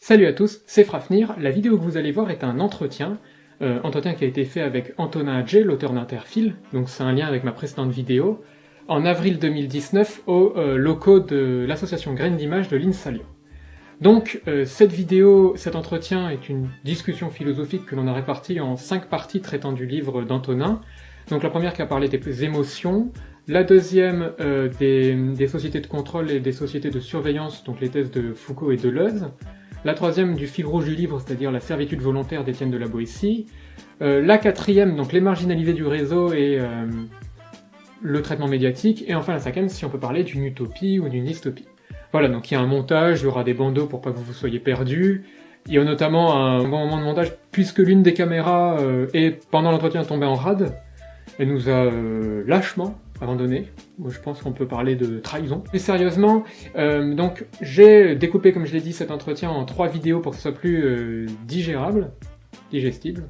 Salut à tous, c'est Frafnir. La vidéo que vous allez voir est un entretien qui a été fait avec Antonin Hadjé, l'auteur d'Interfil, donc c'est un lien avec ma précédente vidéo, en avril 2019 aux locaux de l'association Graines d'Images de l'INSA Lyon. Donc cet entretien est une discussion philosophique que l'on a répartie en 5 parties traitant du livre d'Antonin. Donc la première qui a parlé des émotions, la deuxième des sociétés de contrôle et des sociétés de surveillance, donc les thèses de Foucault et Deleuze, la troisième du fil rouge du livre, c'est-à-dire la servitude volontaire d'Étienne de la Boétie, la quatrième, donc les marginalisés du réseau et le traitement médiatique, et enfin la cinquième, si on peut parler d'une utopie ou d'une dystopie. Voilà, donc il y a un montage, il y aura des bandeaux pour pas que vous soyez perdus, il y a notamment un bon moment de montage, puisque l'une des caméras est pendant l'entretien tombée en rade, elle nous a lâchement abandonné. Moi, je pense qu'on peut parler de trahison. Mais sérieusement, donc j'ai découpé, comme je l'ai dit, cet entretien en 3 vidéos pour que ce soit plus digestible,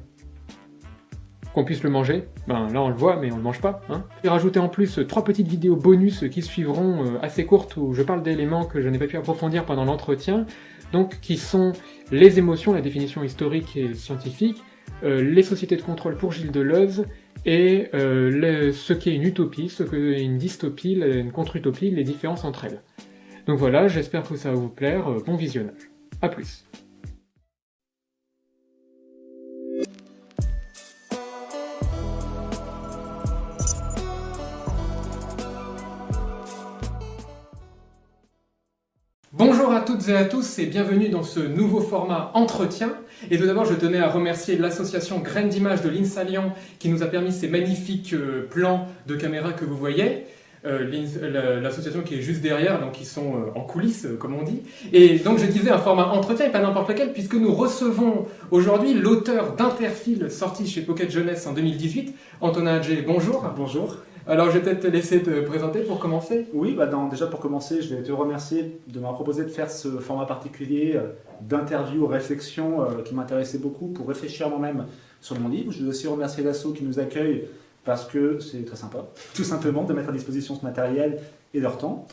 qu'on puisse le manger. Ben là on le voit, mais on le mange pas. J'ai rajouté en plus 3 petites vidéos bonus qui suivront, assez courtes, où je parle d'éléments que je n'ai pas pu approfondir pendant l'entretien, donc qui sont les émotions, la définition historique et scientifique, les sociétés de contrôle pour Gilles Deleuze, et ce qu'est une utopie, ce qu'est une dystopie, une contre-utopie, les différences entre elles. Donc voilà, j'espère que ça va vous plaire, bon visionnage. A plus. Bonjour à toutes et à tous et bienvenue dans ce nouveau format entretien. Et tout d'abord, je tenais à remercier l'association Graines d'Images de l'INSA Lyon qui nous a permis ces magnifiques plans de caméra que vous voyez. L'association qui est juste derrière, donc ils sont en coulisses, comme on dit. Et donc je disais un format entretien et pas n'importe lequel, puisque nous recevons aujourd'hui l'auteur d'Interfil, sorti chez Pocket Jeunesse en 2018, Antonin Hadjé. Bonjour. Bonjour. Alors je vais peut-être te laisser te présenter pour commencer. Oui, déjà pour commencer, je vais te remercier de m'avoir proposé de faire ce format particulier d'interview, réflexion qui m'intéressait beaucoup pour réfléchir moi-même sur mon livre. Je veux aussi remercier l'asso qui nous accueille parce que c'est très sympa, tout simplement, de mettre à disposition ce matériel et leur temps.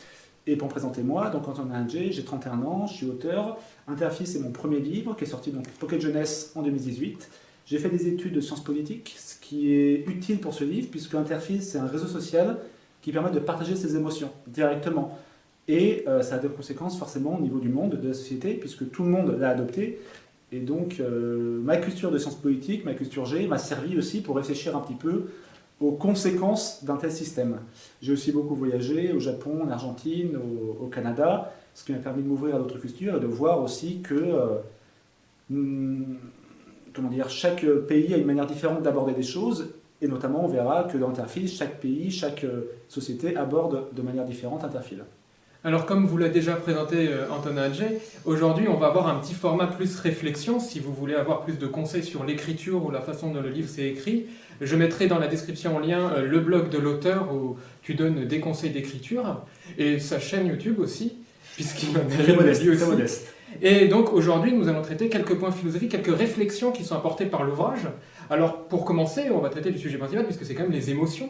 Et pour me présenter moi, donc Antonin Hadjé, j'ai 31 ans, je suis auteur. Interfil, c'est mon premier livre qui est sorti donc Pocket Jeunesse en 2018. J'ai fait des études de sciences politiques, ce qui est utile pour ce livre, puisque Interfil, c'est un réseau social qui permet de partager ses émotions directement. Et ça a des conséquences forcément au niveau du monde, de la société, puisque tout le monde l'a adopté. Et donc, ma culture de sciences politiques, ma culture G, m'a servi aussi pour réfléchir un petit peu aux conséquences d'un tel système. J'ai aussi beaucoup voyagé au Japon, en Argentine, au Canada, ce qui m'a permis de m'ouvrir à d'autres cultures et de voir aussi que... chaque pays a une manière différente d'aborder des choses, et notamment on verra que dans Interfil, chaque pays, chaque société aborde de manière différente Interfil. Alors comme vous l'a déjà présenté Antonin Hadjé, aujourd'hui on va avoir un petit format plus réflexion, si vous voulez avoir plus de conseils sur l'écriture ou la façon dont le livre s'est écrit. Je mettrai dans la description en lien le blog de l'auteur où tu donnes des conseils d'écriture, et sa chaîne YouTube aussi, puisqu'il en a Très modeste, lui aussi. très modeste. Et donc aujourd'hui, nous allons traiter quelques points philosophiques, quelques réflexions qui sont apportées par l'ouvrage. Alors pour commencer, on va traiter du sujet principal puisque c'est quand même les émotions.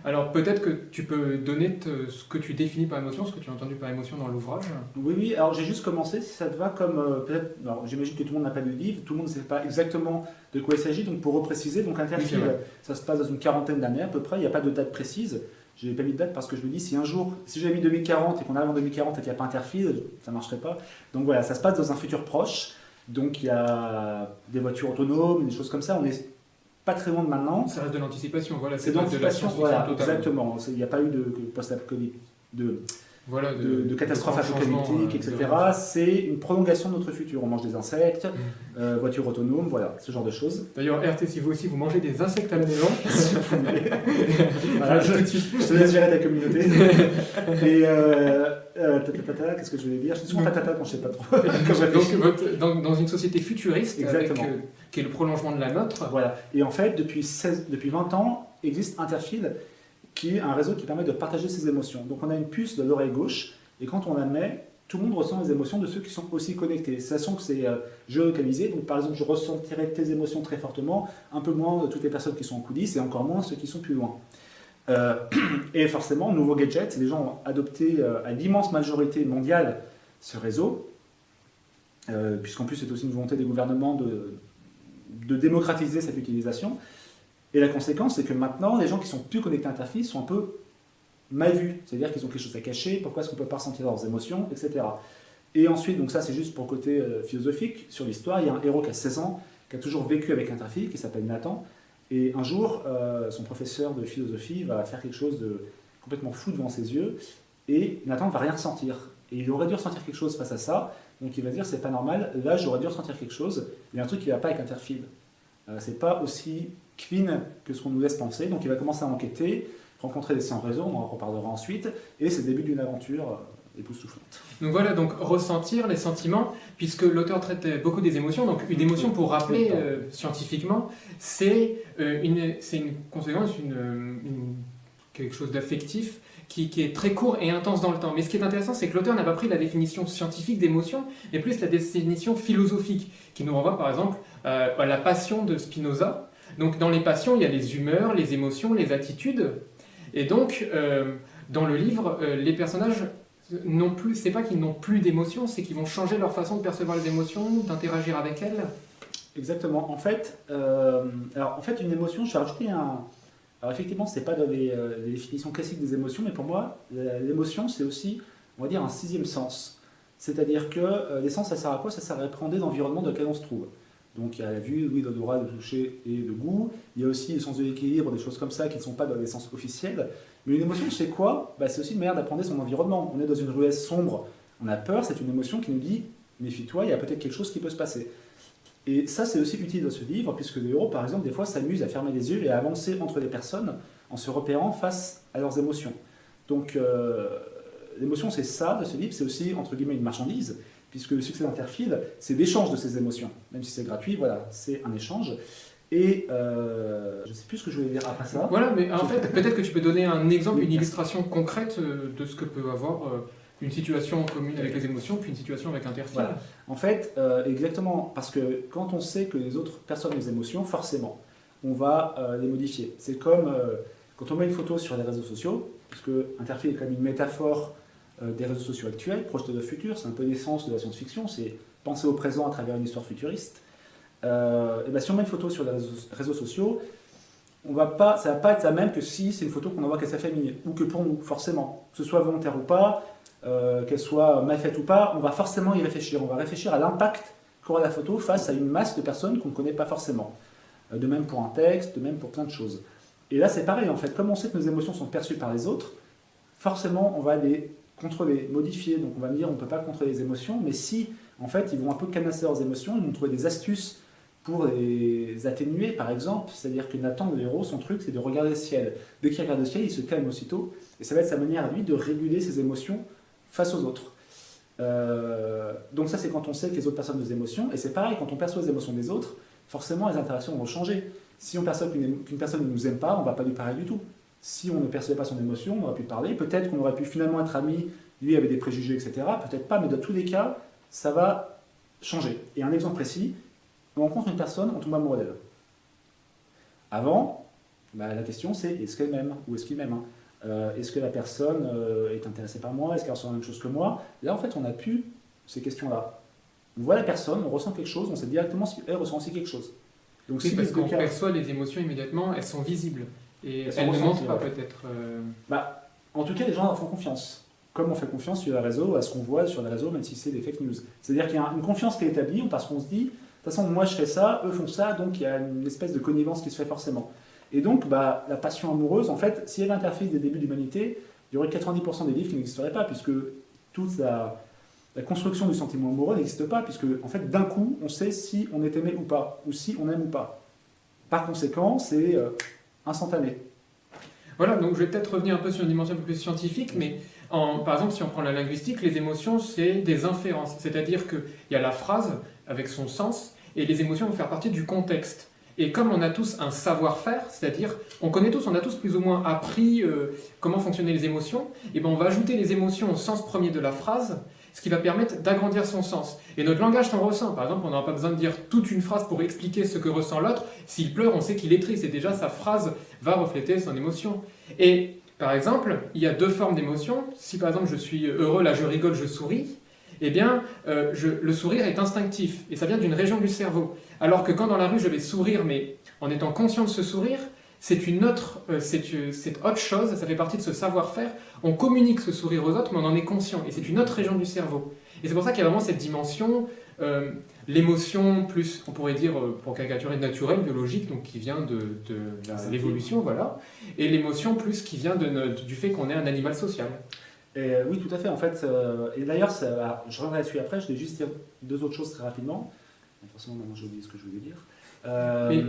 Alors peut-être que tu peux donner ce que tu définis par émotion, ce que tu as entendu par émotion dans l'ouvrage. Oui, alors j'ai juste commencé, si ça te va, comme peut-être... Alors j'imagine que tout le monde n'a pas lu le livre, tout le monde ne sait pas exactement de quoi il s'agit, donc pour repréciser, donc Interfil, ça se passe dans une quarantaine d'années à peu près, il n'y a pas de date précise. Je n'ai pas mis de date parce que je me dis, si un jour, si j'avais mis 2040 et qu'on arrive en 2040 et qu'il n'y a pas Interfil, ça ne marcherait pas. Donc voilà, ça se passe dans un futur proche. Donc il y a des voitures autonomes, des choses comme ça. On n'est pas très loin de maintenant. Ça reste de l'anticipation, voilà. C'est de l'anticipation, voilà, exactement. Il n'y a pas eu de post-apocalypse, de catastrophe apocalyptique, etc. C'est une prolongation de notre futur. On mange des insectes, voitures autonomes, voilà, ce genre de choses. D'ailleurs, RT, si vous aussi vous mangez des insectes à la maison, voilà, je te laisse gérer ta communauté. Et qu'est-ce que je voulais dire? Je dis souvent tatata quand je ne sais pas trop. Donc, dans une société futuriste, qui est le prolongement de la nôtre. Voilà. Et en fait, depuis 20 ans, existe Interfil, qui est un réseau qui permet de partager ses émotions. Donc on a une puce de l'oreille gauche, et quand on la met, tout le monde ressent les émotions de ceux qui sont aussi connectés. Sachant que c'est géolocalisé, donc par exemple je ressentirai tes émotions très fortement, un peu moins de toutes les personnes qui sont en coulisses, et encore moins ceux qui sont plus loin. Et forcément, nouveau gadget, les gens ont adopté à l'immense majorité mondiale ce réseau, puisqu'en plus c'est aussi une volonté des gouvernements de démocratiser cette utilisation. Et la conséquence, c'est que maintenant, les gens qui sont plus connectés à Interfile sont un peu mal vus, c'est-à-dire qu'ils ont quelque chose à cacher, pourquoi est-ce qu'on ne peut pas ressentir leurs émotions, etc. Et ensuite, donc ça c'est juste pour le côté philosophique, sur l'histoire, il y a un héros qui a 16 ans, qui a toujours vécu avec Interfile, qui s'appelle Nathan, et un jour, son professeur de philosophie va faire quelque chose de complètement fou devant ses yeux, et Nathan ne va rien ressentir. Et il aurait dû ressentir quelque chose face à ça, donc il va dire c'est pas normal, là j'aurais dû ressentir quelque chose, il y a un truc qui ne va pas avec Interfile. C'est pas aussi clean que ce qu'on nous laisse penser, donc il va commencer à enquêter, rencontrer des sans-raison, on en reparlera ensuite, et c'est le début d'une aventure époustouflante. Donc voilà, donc ressentir les sentiments, puisque l'auteur traite beaucoup des émotions. Donc une émotion, pour rappeler scientifiquement, c'est une conséquence, quelque chose d'affectif qui est très court et intense dans le temps. Mais ce qui est intéressant, c'est que l'auteur n'a pas pris la définition scientifique d'émotion, mais plus la définition philosophique, qui nous renvoie par exemple à la passion de Spinoza. Donc dans les passions, il y a les humeurs, les émotions, les attitudes. Et donc, dans le livre, les personnages non plus, c'est pas qu'ils n'ont plus d'émotions, c'est qu'ils vont changer leur façon de percevoir les émotions, d'interagir avec elles. Exactement. En fait, une émotion, je vais rajouter un. Alors effectivement, c'est pas dans les définitions classiques des émotions, mais pour moi, l'émotion, c'est aussi, on va dire, un sixième sens. C'est-à-dire que les sens, ça sert à quoi? Ça sert à appréhender l'environnement dans lequel on se trouve. Donc il y a la vue, l'ouïe, l'odorat, le toucher et le goût. Il y a aussi le sens de l'équilibre, des choses comme ça qui ne sont pas dans les sens officiels. Mais une émotion, c'est quoi? C'est aussi une manière d'apprendre son environnement. On est dans une ruelle sombre, on a peur, c'est une émotion qui nous dit « méfie-toi, il y a peut-être quelque chose qui peut se passer ». Et ça, c'est aussi utile dans ce livre, puisque le héros, par exemple, des fois s'amuse à fermer les yeux et à avancer entre les personnes en se repérant face à leurs émotions. Donc l'émotion, c'est ça de ce livre, c'est aussi, entre guillemets, une marchandise, puisque le succès d'Interfile, c'est l'échange de ces émotions. Même si c'est gratuit, voilà, c'est un échange. Et je ne sais plus ce que je voulais dire après ça. Voilà, mais en fait, peut-être que tu peux donner un exemple, une illustration concrète de ce que peut avoir une situation commune avec les émotions, puis une situation avec Interfile. Voilà. En fait, exactement, parce que quand on sait que les autres personnes ont des émotions, forcément, on va les modifier. C'est comme quand on met une photo sur les réseaux sociaux, parce que Interfile est comme une métaphore des réseaux sociaux actuels, projetés de futur, c'est un peu l'essence de la science-fiction, c'est penser au présent à travers une histoire futuriste. Et si on met une photo sur les réseaux sociaux, ça ne va pas être la même que si c'est une photo qu'on envoie qu'à sa famille, ou que pour nous, forcément. Que ce soit volontaire ou pas, qu'elle soit mal faite ou pas, on va forcément y réfléchir. On va réfléchir à l'impact qu'aura la photo face à une masse de personnes qu'on ne connaît pas forcément. De même pour un texte, de même pour plein de choses. Et là, c'est pareil, en fait. Comme on sait que nos émotions sont perçues par les autres, forcément, on va les contrôler, modifier. Donc on va me dire, on ne peut pas contrôler les émotions, mais si, en fait, ils vont un peu canasser leurs émotions, ils vont trouver des astuces pour les atténuer, par exemple. C'est-à-dire que Nathan, le héros, son truc, c'est de regarder le ciel. Dès qu'il regarde le ciel, il se calme aussitôt. Et ça va être sa manière à lui de réguler ses émotions face aux autres. Donc ça, c'est quand on sait que les autres personnes ont des émotions. Et c'est pareil, quand on perçoit les émotions des autres, forcément, les interactions vont changer. Si on perçoit qu'une personne ne nous aime pas, on ne va pas lui parler du tout. Si on ne percevait pas son émotion, on aurait pu parler. Peut-être qu'on aurait pu finalement être amis, lui avait des préjugés, etc. Peut-être pas, mais dans tous les cas, ça va changer. Et un exemple précis, on rencontre une personne, on tombe amoureux d'elle. Avant, la question c'est est-ce qu'elle m'aime ou est-ce qu'il m'aime, est-ce que la personne est intéressée par moi, est-ce qu'elle ressent la même chose que moi? Là, en fait, on n'a plus ces questions-là. On voit la personne, on ressent quelque chose, on sait directement si elle ressent aussi quelque chose. Donc, oui, parce qu'on perçoit les émotions immédiatement, elles sont visibles. Et elles ne montrent pas peut-être... En tout cas, les gens leur font confiance. Comme on fait confiance sur les réseaux, à ce qu'on voit sur les réseaux, même si c'est des fake news. C'est-à-dire qu'il y a une confiance qui est établie, parce qu'on se dit, de toute façon, moi je fais ça, eux font ça, donc il y a une espèce de connivence qui se fait forcément. Et donc, la passion amoureuse, en fait, si elle avait interféré des débuts de l'humanité, il y aurait 90% des livres qui n'existeraient pas, puisque toute la construction du sentiment amoureux n'existe pas, puisque, en fait, d'un coup, on sait si on est aimé ou pas, ou si on aime ou pas. Par conséquent, c'est instantané. Voilà, donc je vais peut-être revenir un peu sur une dimension un peu plus scientifique, mais par exemple, si on prend la linguistique, les émotions, c'est des inférences. C'est-à-dire qu'il y a la phrase avec son sens, et les émotions vont faire partie du contexte. Et comme on a tous un savoir-faire, c'est-à-dire on a tous plus ou moins appris comment fonctionnaient les émotions, et on va ajouter les émotions au sens premier de la phrase, ce qui va permettre d'agrandir son sens. Et notre langage s'en ressent. Par exemple, on n'aura pas besoin de dire toute une phrase pour expliquer ce que ressent l'autre. S'il pleure, on sait qu'il est triste, et déjà sa phrase va refléter son émotion. Et par exemple, il y a deux formes d'émotions. Si par exemple je suis heureux, là je rigole, je souris, eh bien, le sourire est instinctif, et ça vient d'une région du cerveau. Alors que quand dans la rue je vais sourire, mais en étant conscient de ce sourire, c'est autre chose, ça fait partie de ce savoir-faire. On communique ce sourire aux autres, mais on en est conscient, et c'est une autre région du cerveau. Et c'est pour ça qu'il y a vraiment cette dimension, l'émotion plus, on pourrait dire, pour caricaturer, naturelle, biologique, donc qui vient de l'évolution, voilà, et l'émotion plus qui vient du fait qu'on est un animal social. Et, oui, tout à fait. En fait, et d'ailleurs, je reviendrai là-dessus après. Je vais juste dire deux autres choses très rapidement. Forcément, maintenant, j'ai oublié ce que je voulais dire. Mais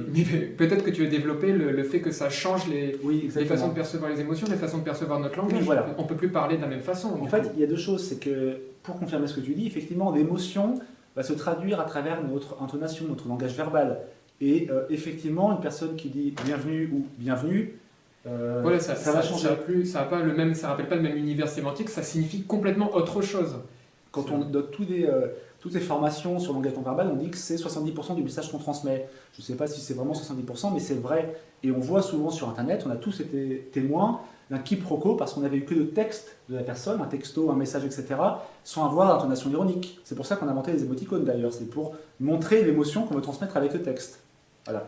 peut-être que tu veux développer le fait que ça change les façons de percevoir les émotions, les façons de percevoir notre langage. Oui, voilà. On ne peut plus parler de la même façon. En fait, il y a deux choses. C'est que, pour confirmer ce que tu dis, effectivement, l'émotion va se traduire à travers notre intonation, notre langage verbal. Et effectivement, une personne qui dit bienvenue ou bienvenue, voilà, ça va changer. Ça rappelle pas le même univers sémantique, ça signifie complètement autre chose. Quand on donne toutes les formations sur le langage non verbal, on dit que c'est 70% du message qu'on transmet. Je ne sais pas si c'est vraiment 70%, mais c'est vrai. Et on voit souvent sur Internet, on a tous été témoins d'un quiproquo parce qu'on n'avait eu que le texte de la personne, un texto, un message, etc., sans avoir d'intonation ironique. C'est pour ça qu'on a inventé les émoticônes d'ailleurs, c'est pour montrer l'émotion qu'on veut transmettre avec le texte. Voilà.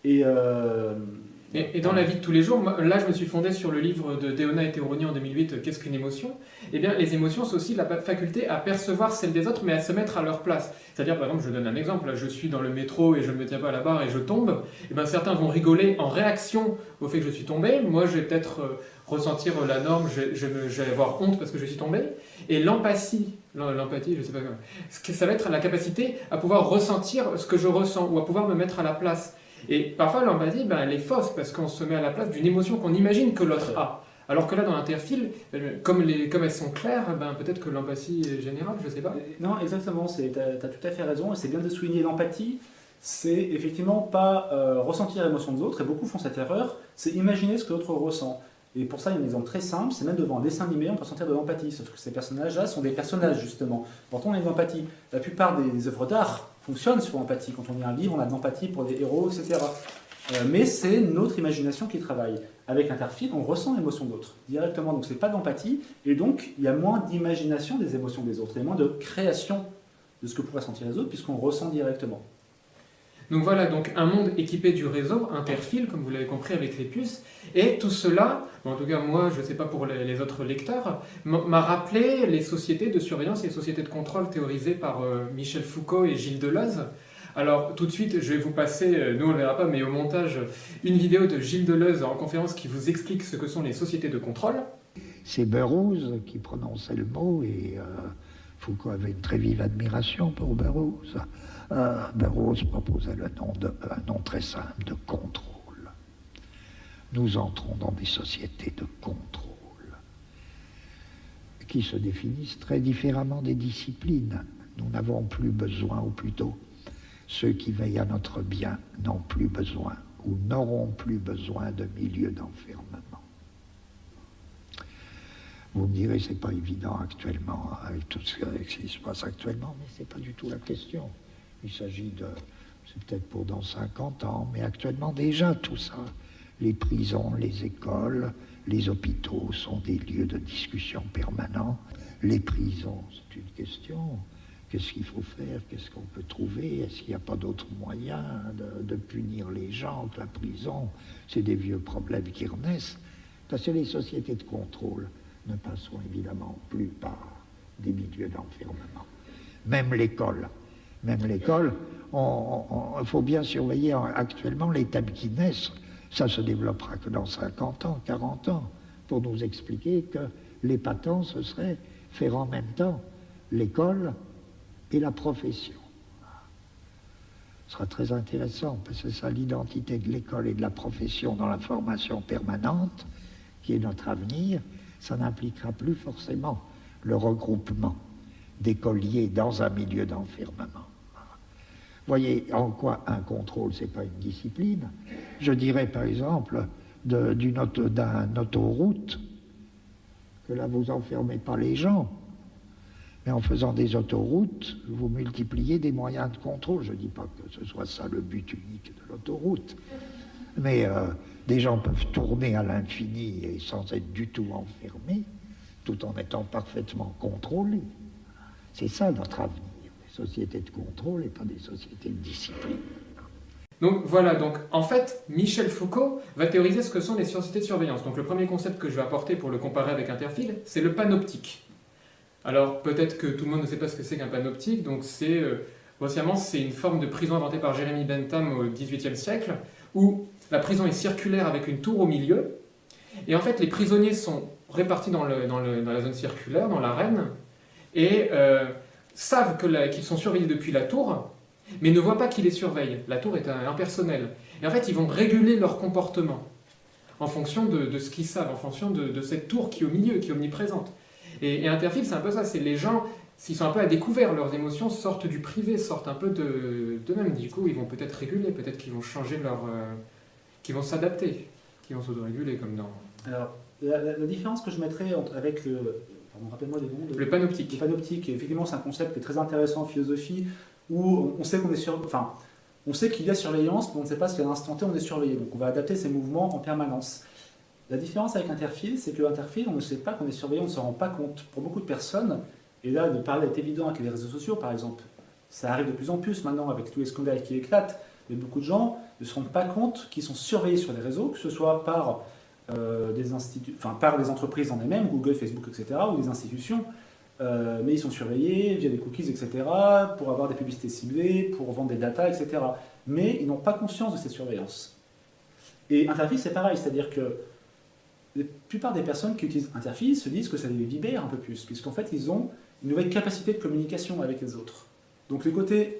Et dans la vie de tous les jours, là je me suis fondé sur le livre de Deona et Théoroni en 2008, Qu'est-ce qu'une émotion ? Eh bien les émotions, c'est aussi la faculté à percevoir celles des autres, mais à se mettre à leur place. C'est-à-dire, par exemple, je donne un exemple, là, je suis dans le métro et je ne me tiens pas à la barre et je tombe, eh bien certains vont rigoler en réaction au fait que je suis tombé, moi je vais peut-être ressentir la norme, je vais avoir honte parce que je suis tombé, et l'empathie, je sais pas comment, ça va être la capacité à pouvoir ressentir ce que je ressens, ou à pouvoir me mettre à la place. Et parfois l'empathie, elle est fausse parce qu'on se met à la place d'une émotion qu'on imagine que l'autre a. Alors que là, dans l'interfile, comme elles sont claires, peut-être que l'empathie est générale, je ne sais pas. Non, exactement, tu as tout à fait raison, et c'est bien de souligner l'empathie. C'est effectivement pas ressentir l'émotion de l'autre, et beaucoup font cette erreur, c'est imaginer ce que l'autre ressent. Et pour ça, il y a un exemple très simple, c'est même devant un dessin animé, on peut sentir de l'empathie, sauf que ces personnages-là sont des personnages, justement. Pourtant, on a de l'empathie. La plupart des œuvres d'art fonctionnent sur l'empathie. Quand on lit un livre, on a de l'empathie pour les héros, etc. Mais c'est notre imagination qui travaille. Avec Interfile, on ressent l'émotion d'autres directement, donc c'est pas d'empathie, et donc il y a moins d'imagination des émotions des autres, et moins de création de ce que pourraient sentir les autres, puisqu'on ressent directement. Donc voilà, donc un monde équipé du réseau Interfile, comme vous l'avez compris avec les puces, et tout cela, en tout cas moi, je ne sais pas pour les autres lecteurs, m'a rappelé les sociétés de surveillance et les sociétés de contrôle théorisées par Michel Foucault et Gilles Deleuze. Alors tout de suite, je vais vous passer, nous on ne le verra pas, mais au montage, une vidéo de Gilles Deleuze en conférence qui vous explique ce que sont les sociétés de contrôle. C'est Burroughs qui prononçait le mot, et Foucault avait une très vive admiration pour Burroughs. Burroughs proposait un nom très simple de contrôle. Nous entrons dans des sociétés de contrôle qui se définissent très différemment des disciplines. Nous n'avons plus besoin, ou plutôt ceux qui veillent à notre bien n'ont plus besoin ou n'auront plus besoin de milieux d'enfermement. Vous me direz, c'est pas évident actuellement, avec tout ce qui se passe actuellement, mais c'est pas du tout la question. Il s'agit c'est peut-être pour dans 50 ans, mais actuellement déjà tout ça. Les prisons, les écoles, les hôpitaux sont des lieux de discussion permanents. Les prisons, c'est une question. Qu'est-ce qu'il faut faire? Qu'est-ce qu'on peut trouver? Est-ce qu'il n'y a pas d'autres moyens de punir les gens que la prison? C'est des vieux problèmes qui renaissent. Parce que les sociétés de contrôle ne passeront évidemment plus par des milieux d'enfermement. Même l'école. Même l'école, il faut bien surveiller actuellement les thèmes qui naissent. Ça se développera que dans 50 ans, 40 ans, pour nous expliquer que l'épatant, ce serait faire en même temps l'école et la profession. Ce sera très intéressant, parce que c'est ça l'identité de l'école et de la profession dans la formation permanente, qui est notre avenir. Ça n'impliquera plus forcément le regroupement d'écoliers dans un milieu d'enfermement. Voyez en quoi un contrôle, c'est pas une discipline. Je dirais par exemple d'une autoroute, que là vous enfermez pas les gens, mais en faisant des autoroutes, vous multipliez des moyens de contrôle. Je ne dis pas que ce soit ça le but unique de l'autoroute, mais des gens peuvent tourner à l'infini et sans être du tout enfermés, tout en étant parfaitement contrôlés. C'est ça notre avenir, des sociétés de contrôle et pas des sociétés de discipline. Donc voilà, donc en fait, Michel Foucault va théoriser ce que sont les sociétés de surveillance. Donc le premier concept que je vais apporter pour le comparer avec Interphile, c'est le panoptique. Alors peut-être que tout le monde ne sait pas ce que c'est qu'un panoptique, donc grossièrement c'est une forme de prison inventée par Jeremy Bentham au XVIIIe siècle, où la prison est circulaire avec une tour au milieu, et en fait les prisonniers sont répartis dans la zone circulaire, dans l'arène, et savent qu'ils sont surveillés depuis la tour, mais ne voient pas qui les surveille. La tour est impersonnelle. Et en fait, ils vont réguler leur comportement en fonction de ce qu'ils savent, en fonction de cette tour qui est au milieu, qui est omniprésente. Et Interphile, c'est un peu ça, c'est les gens, s'ils sont un peu à découvert, leurs émotions sortent du privé, sortent un peu d'eux-mêmes. Du coup, ils vont peut-être réguler, peut-être qu'ils vont changer qu'ils vont s'adapter, qu'ils vont s'autoréguler, comme dans... Alors, la différence que je mettrais avec le... Pardon, rappelle-moi les noms. Le panoptique. Le panoptique, effectivement, c'est un concept qui est très intéressant en philosophie, où on sait qu'on est on sait qu'il y a surveillance, mais on ne sait pas si à l'instant T on est surveillé. Donc on va adapter ses mouvements en permanence. La différence avec Interphile, c'est que Interphile, on ne sait pas qu'on est surveillé, on ne s'en rend pas compte. Pour beaucoup de personnes, et là, de parler est évident avec les réseaux sociaux, par exemple. Ça arrive de plus en plus maintenant avec tous les scandales qui éclatent, mais beaucoup de gens ne se rendent pas compte qu'ils sont surveillés sur les réseaux, que ce soit par par des entreprises en elles-mêmes, Google, Facebook, etc., ou des institutions. Mais ils sont surveillés via des cookies, etc., pour avoir des publicités ciblées, pour vendre des datas, etc. Mais ils n'ont pas conscience de cette surveillance. Et Interphile, c'est pareil, c'est-à-dire que la plupart des personnes qui utilisent Interphile se disent que ça les libère un peu plus, puisqu'en fait, ils ont une nouvelle capacité de communication avec les autres. Donc le côté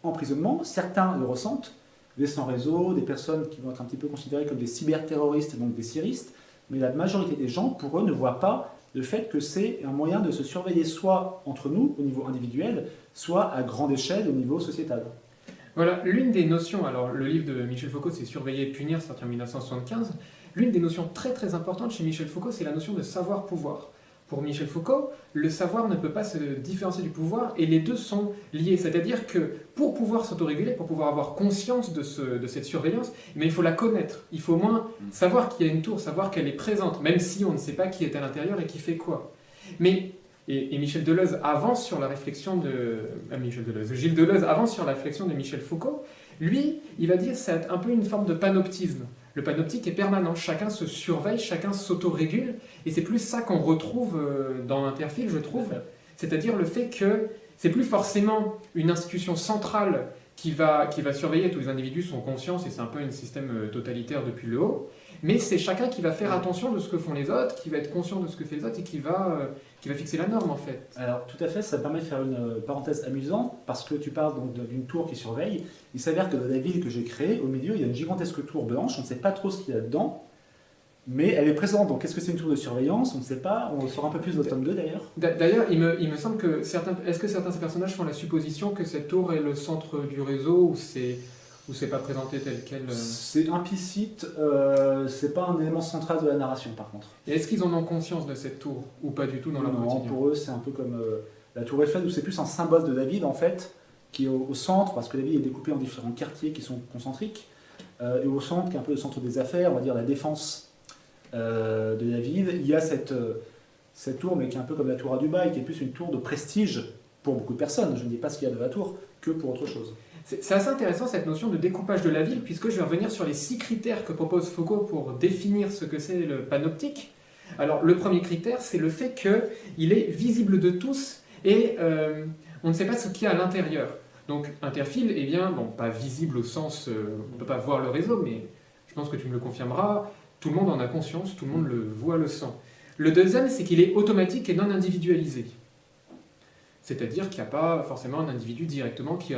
emprisonnement, certains le ressentent, des sans-réseau, des personnes qui vont être un petit peu considérées comme des cyberterroristes, donc des siristes, mais la majorité des gens, pour eux, ne voient pas le fait que c'est un moyen de se surveiller soit entre nous, au niveau individuel, soit à grande échelle, au niveau sociétal. Voilà, l'une des notions, alors le livre de Michel Foucault, c'est Surveiller et punir, sorti en 1975, l'une des notions très très importantes chez Michel Foucault, c'est la notion de savoir-pouvoir. Pour Michel Foucault, le savoir ne peut pas se différencier du pouvoir, et les deux sont liés. C'est-à-dire que pour pouvoir s'autoréguler, pour pouvoir avoir conscience de cette surveillance, mais il faut la connaître. Il faut au moins savoir qu'il y a une tour, savoir qu'elle est présente, même si on ne sait pas qui est à l'intérieur et qui fait quoi. Mais, et Michel Deleuze avance sur la réflexion de... Gilles Deleuze avance sur la réflexion de Michel Foucault. Lui, il va dire que c'est un peu une forme de panoptisme. Le panoptique est permanent, chacun se surveille, chacun s'autorégule, et c'est plus ça qu'on retrouve dans Interphile, je trouve. C'est-à-dire le fait que c'est plus forcément une institution centrale qui va surveiller, tous les individus sont conscients, et c'est un peu un système totalitaire depuis le haut, mais c'est chacun qui va faire attention de ce que font les autres, qui va être conscient de ce que font les autres, et qui va fixer la norme en fait. Alors tout à fait, ça permet de faire une parenthèse amusante, parce que tu parles donc d'une tour qui surveille. Il s'avère que dans la ville que j'ai créée, au milieu, il y a une gigantesque tour blanche, on ne sait pas trop ce qu'il y a dedans, mais elle est présente. Donc est-ce que c'est une tour de surveillance? On ne sait pas, on le saura un peu plus dans le tome 2 d'ailleurs. D'ailleurs, il me semble que certains personnages font la supposition que cette tour est le centre du réseau, ou c'est pas présenté tel quel C'est implicite, c'est pas un élément central de la narration par contre. Et est-ce qu'ils en ont conscience de cette tour, ou pas du tout dans leur quotidien? Pour eux, c'est un peu comme la tour Eiffel, où c'est plus un symbole de la ville en fait, qui est au centre, parce que la ville est découpée en différents quartiers qui sont concentriques, et au centre, qui est un peu le centre des affaires, on va dire la défense de la ville, il y a cette tour, mais qui est un peu comme la tour à Dubaï, qui est plus une tour de prestige pour beaucoup de personnes. Je ne dis pas ce qu'il y a de la tour, que pour autre chose. C'est assez intéressant cette notion de découpage de la ville, puisque je vais revenir sur les 6 critères que propose Foucault pour définir ce que c'est le panoptique. Alors le premier critère, c'est le fait qu'il est visible de tous et on ne sait pas ce qu'il y a à l'intérieur. Donc Interphile, eh bien, bon, pas visible au sens, on ne peut pas voir le réseau, mais je pense que tu me le confirmeras, tout le monde en a conscience, tout le monde le voit, le sent. Le deuxième, c'est qu'il est automatique et non individualisé. C'est-à-dire qu'il n'y a pas forcément un individu directement qui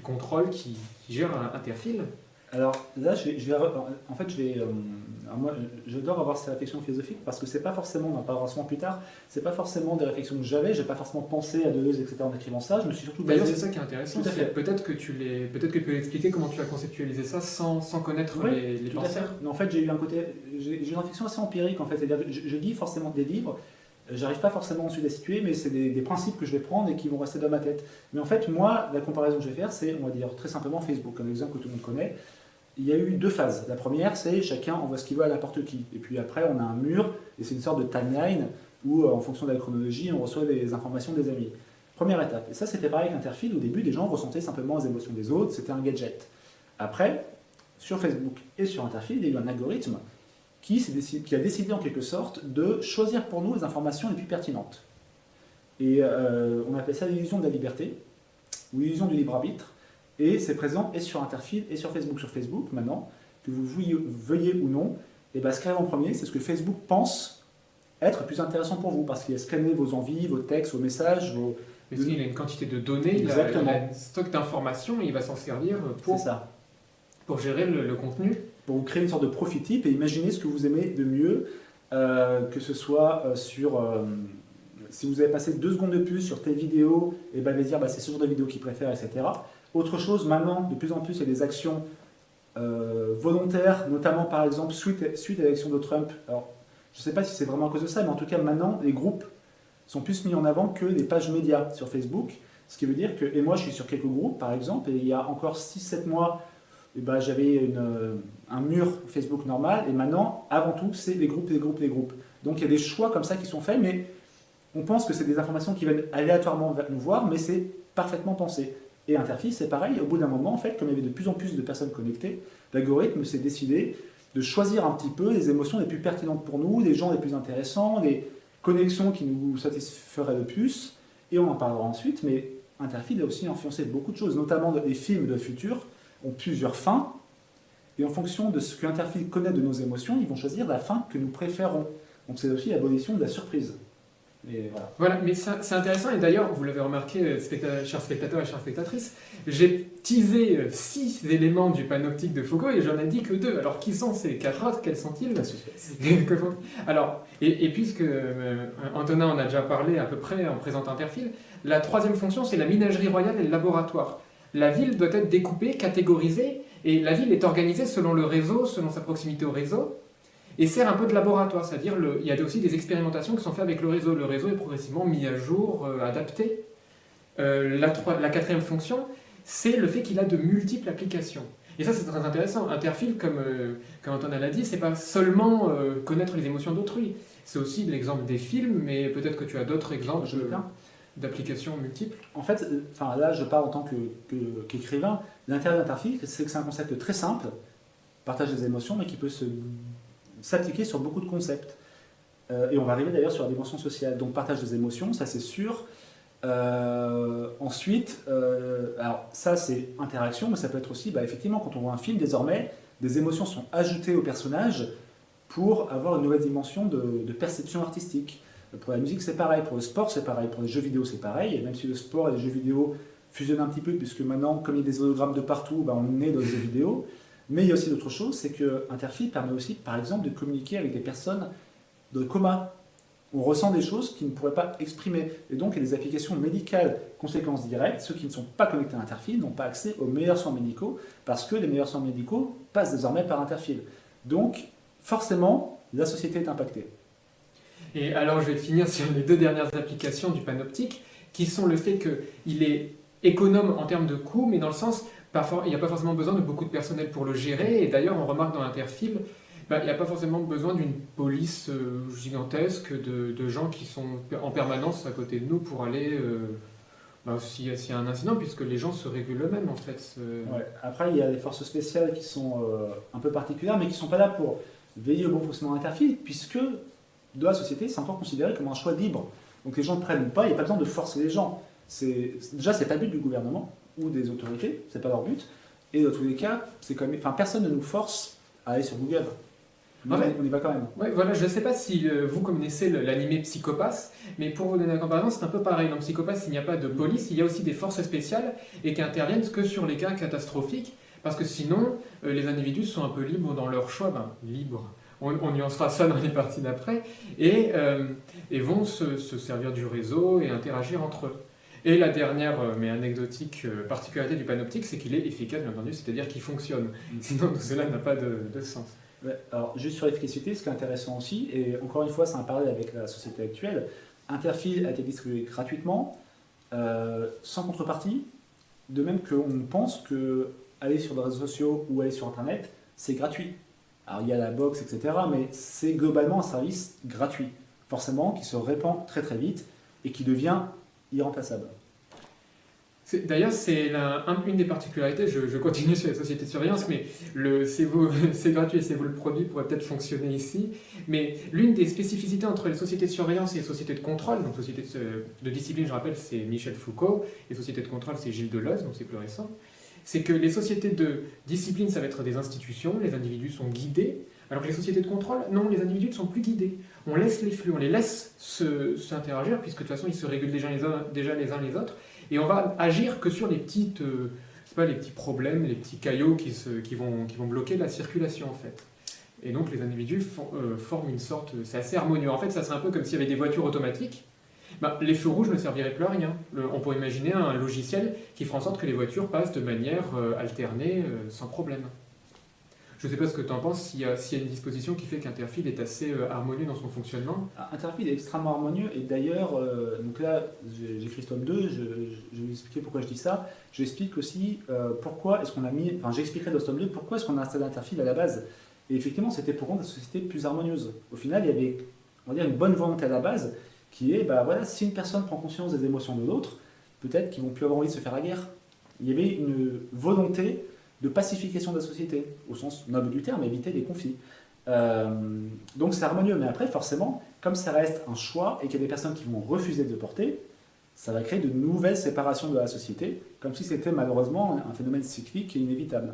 contrôle, qui gère Interphile. Alors là, moi, j'adore avoir ces réflexions philosophiques parce que c'est pas forcément, on en parlera souvent plus tard, c'est pas forcément des réflexions que j'ai pas forcément pensé à Deleuze, etc. en écrivant ça, je me suis surtout basé... D'ailleurs, c'est ça qui est intéressant, peut-être que tu peux expliquer comment tu as conceptualisé ça sans connaître les penseurs. Mais en fait, j'ai eu une réflexion assez empirique en fait, c'est-à-dire je lis forcément des livres, j'arrive pas forcément ensuite à situer, mais c'est des principes que je vais prendre et qui vont rester dans ma tête. Mais en fait, moi, la comparaison que je vais faire, c'est, on va dire très simplement Facebook, un exemple que tout le monde connaît. Il y a eu 2 phases. La première, c'est chacun envoie ce qu'il veut à n'importe qui. Et puis après, on a un mur, et c'est une sorte de timeline où, en fonction de la chronologie, on reçoit les informations des amis. Première étape. Et ça, c'était pareil avec Interfile. Au début, les gens ressentaient simplement les émotions des autres, c'était un gadget. Après, sur Facebook et sur Interfile, il y a eu un algorithme qui a décidé en quelque sorte de choisir pour nous les informations les plus pertinentes. Et on appelle ça l'illusion de la liberté, ou l'illusion du libre arbitre. Et c'est présent et sur Interfile et sur Facebook. Sur Facebook, maintenant, que vous veuillez ou non, et ben, ce qui arrive en premier, c'est ce que Facebook pense être plus intéressant pour vous, parce qu'il a scanné vos envies, vos textes, vos messages, vos... Parce qu'il a une quantité de données, il a un stock d'informations et il va s'en servir pour gérer le contenu. Pour vous créer une sorte de profil type et imaginer ce que vous aimez de mieux, que ce soit sur... si vous avez passé 2 secondes de plus sur telle vidéo, et ben, il va dire c'est ce genre de vidéo qu'il préfère, etc. Autre chose, maintenant, de plus en plus, il y a des actions volontaires, notamment par exemple suite à l'élection de Trump. Alors, je ne sais pas si c'est vraiment à cause de ça, mais en tout cas, maintenant, les groupes sont plus mis en avant que les pages médias sur Facebook. Ce qui veut dire que, et moi je suis sur quelques groupes par exemple, et il y a encore 6-7 mois, et ben, j'avais un mur Facebook normal, et maintenant, avant tout, c'est les groupes. Donc il y a des choix comme ça qui sont faits, mais on pense que c'est des informations qui viennent aléatoirement nous voir, mais c'est parfaitement pensé. Et Interfile, c'est pareil, au bout d'un moment, en fait, comme il y avait de plus en plus de personnes connectées, l'algorithme s'est décidé de choisir un petit peu les émotions les plus pertinentes pour nous, les gens les plus intéressants, les connexions qui nous satisferaient le plus, et on en parlera ensuite, mais Interfile a aussi influencé beaucoup de choses, notamment les films de futur ont plusieurs fins, et en fonction de ce que Interfile connaît de nos émotions, ils vont choisir la fin que nous préférons. Donc c'est aussi l'abolition de la surprise. Et voilà, mais c'est intéressant, et d'ailleurs, vous l'avez remarqué, chers spectateurs et chères spectatrices, j'ai teasé 6 éléments du panoptique de Foucault et j'en ai dit que 2. Alors, qui sont ces 4 autres? Quels sont-ils? Alors, et puisque Antonin en a déjà parlé à peu près en présentant Interfile, la 3e fonction, c'est la ménagerie royale et le laboratoire. La ville doit être découpée, catégorisée, et la ville est organisée selon le réseau, selon sa proximité au réseau, et sert un peu de laboratoire, c'est-à-dire il y a aussi des expérimentations qui sont faites avec le réseau. Le réseau est progressivement mis à jour, adapté. La 4e fonction, c'est le fait qu'il a de multiples applications. Et ça, c'est très intéressant. Interfile, comme Antonin l'a dit, c'est pas seulement connaître les émotions d'autrui. C'est aussi l'exemple des films, mais peut-être que tu as d'autres exemples d'applications multiples. En fait, là, je parle en tant qu'écrivain. L'intérêt d'Interfile, c'est que c'est un concept très simple, partage des émotions, mais qui peut s'appliquer sur beaucoup de concepts. Et on va arriver d'ailleurs sur la dimension sociale. Donc partage des émotions, ça c'est sûr. Ensuite, alors ça c'est interaction, mais ça peut être aussi, effectivement, quand on voit un film, désormais, des émotions sont ajoutées au personnage pour avoir une nouvelle dimension de perception artistique. Pour la musique c'est pareil, pour le sport c'est pareil, pour les jeux vidéo c'est pareil, et même si le sport et les jeux vidéo fusionnent un petit peu, puisque maintenant, comme il y a des hologrammes de partout, on est dans les jeux vidéo. Mais il y a aussi d'autres choses, c'est que Interfile permet aussi, par exemple, de communiquer avec des personnes de coma. On ressent des choses qu'ils ne pourraient pas exprimer. Et donc, il y a des applications médicales, conséquences directes. Ceux qui ne sont pas connectés à Interfile n'ont pas accès aux meilleurs soins médicaux, parce que les meilleurs soins médicaux passent désormais par Interfile. Donc, forcément, la société est impactée. Et alors, je vais finir sur les 2 dernières applications du panoptique, qui sont le fait qu'il est économe en termes de coûts, mais dans le sens... il n'y a pas forcément besoin de beaucoup de personnel pour le gérer, et d'ailleurs on remarque dans Interfile, il n'y a pas forcément besoin d'une police gigantesque de gens qui sont en permanence à côté de nous pour aller s'il y a un incident, puisque les gens se régulent eux-mêmes en fait. Ouais. Après il y a des forces spéciales qui sont un peu particulières, mais qui ne sont pas là pour veiller au bon fonctionnement d'Interfile, puisque de la société c'est encore considéré comme un choix libre. Donc les gens ne prennent pas, il n'y a pas besoin de forcer les gens. Déjà c'est pas le but du gouvernement ou des autorités, c'est pas leur but. Et dans tous les cas, personne ne nous force à aller sur Google. On y va quand même. Ouais, voilà, je ne sais pas si vous connaissez l'animé Psychopass, mais pour vous donner la comparaison, c'est un peu pareil. Dans Psychopass, il n'y a pas de police, il y a aussi des forces spéciales et qui interviennent que sur les cas catastrophiques, parce que sinon, les individus sont un peu libres dans leur choix. Libres. On nuancera ça dans les parties d'après, et vont se servir du réseau et interagir entre eux. Et la dernière, mais anecdotique, particularité du panoptique, c'est qu'il est efficace, bien entendu, c'est-à-dire qu'il fonctionne. Sinon, tout cela n'a pas de sens. Ouais, alors, juste sur l'efficacité, ce qui est intéressant aussi, et encore une fois, c'est un parallèle avec la société actuelle, Interfile a été distribué gratuitement, sans contrepartie, de même qu'on pense que aller sur les réseaux sociaux ou aller sur Internet, c'est gratuit. Alors, il y a la box, etc., mais c'est globalement un service gratuit, forcément, qui se répand très très vite et qui devient irremplaçable. D'ailleurs, c'est une des particularités, je continue sur les sociétés de surveillance, mais c'est gratuit et c'est vous le produit pourrait peut-être fonctionner ici. Mais l'une des spécificités entre les sociétés de surveillance et les sociétés de contrôle, donc sociétés de discipline, je rappelle, c'est Michel Foucault, les sociétés de contrôle, c'est Gilles Deleuze, donc c'est plus récent, c'est que les sociétés de discipline, ça va être des institutions, les individus sont guidés, alors que les sociétés de contrôle, non, les individus ne sont plus guidés. On laisse les flux, on les laisse s'interagir, puisque de toute façon, ils se régulent déjà les uns les autres. Et on va agir que sur les petites, les petits problèmes, les petits caillots qui vont bloquer la circulation en fait. Et donc les individus forment une sorte, c'est assez harmonieux. En fait, ça serait un peu comme s'il y avait des voitures automatiques. Les feux rouges ne serviraient plus à rien. On pourrait imaginer un logiciel qui ferait en sorte que les voitures passent de manière alternée, sans problème. Je ne sais pas ce que tu en penses, s'il y a une disposition qui fait qu'Interfil est assez harmonieux dans son fonctionnement. Interfil est extrêmement harmonieux et d'ailleurs, donc là j'écris ce tome 2, je vais vous expliquer pourquoi je dis ça. J'explique aussi pourquoi est-ce qu'on a mis, enfin j'expliquerai dans ce tome 2 pourquoi est-ce qu'on a installé Interfil à la base. Et effectivement c'était pour rendre la société plus harmonieuse. Au final il y avait, on va dire, une bonne volonté à la base qui est, voilà, si une personne prend conscience des émotions de l'autre, peut-être qu'ils vont plus avoir envie de se faire la guerre. Il y avait une volonté de pacification de la société, au sens noble du terme, éviter les conflits. Donc c'est harmonieux, mais après, forcément, comme ça reste un choix et qu'il y a des personnes qui vont refuser de le porter, ça va créer de nouvelles séparations de la société, comme si c'était malheureusement un phénomène cyclique et inévitable.